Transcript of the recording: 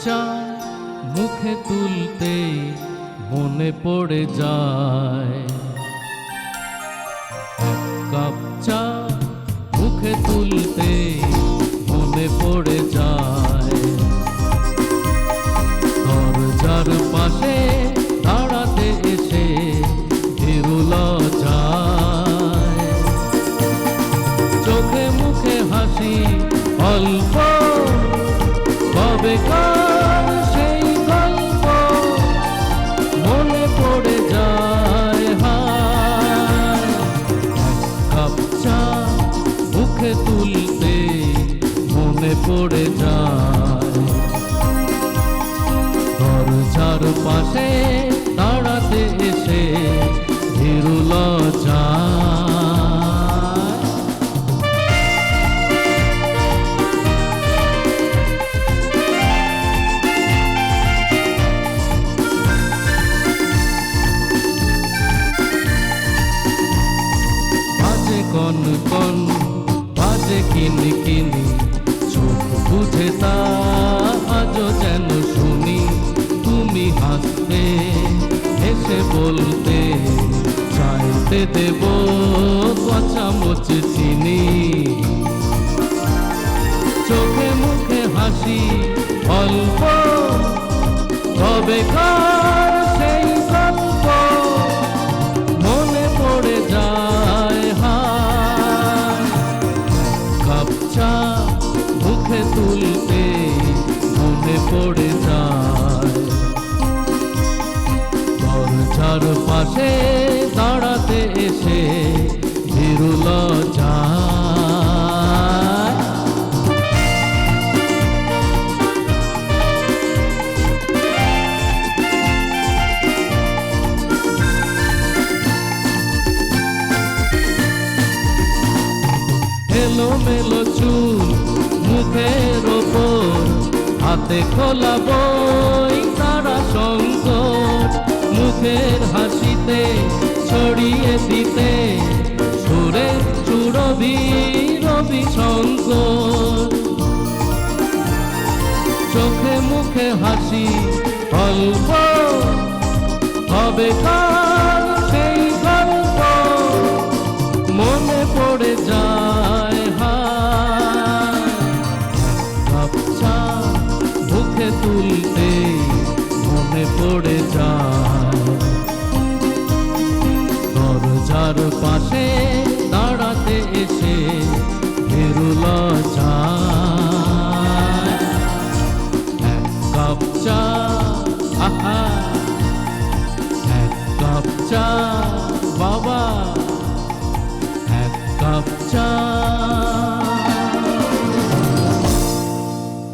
চা মুখে তুলতে মনে পড়ে যায়, এক কাপ চা মুখে তুলতে মনে পড়ে যায়। দরজার পাশে দাঁড়াতে এসে বিরল যায়, চোখে মুখে হাসি অল্প, কবেকার সেই গল্প মনে পড়ে যায়। হায়, এক কাপ চা মুখে তুলতে মনে পড়ে যায়। দরজার পাশে দাঁড়াতে এসে বিরল যায়। কন কন বাজে কিনি কিনি, চোখ বুঝে তা আজও যেন শুনি। তুমি হাসতে হেসে বলতে, চাইতে দেব চামচ চিনি। চোখে মুখে হাসি অল্প, কবেকার সেই গল্প মনে পড়ে যায়। চা মুখে তুলতে মনে পড়ে যায়। দরজার পাশে দাঁড়াতে এসে বিরল যায়। এলোমেলো চুল মুখের ওপর, হাতে খোলা বই তারা সংকট। মুখের হাসিতে ছড়িয়ে দিতে সুরে সুরভি রবি শঙ্কর। চোখে মুখে হাসি অল্প, কবেকার সেই গল্প মনে পড়ে যায়। মুখে তুলতে মনে পড়ে যায়। দরজার পাশে দাঁড়াতে এসে বিরল যায়। এক কাপ চা, আহা, এক কাপ চা বাবা, এক কাপ চা।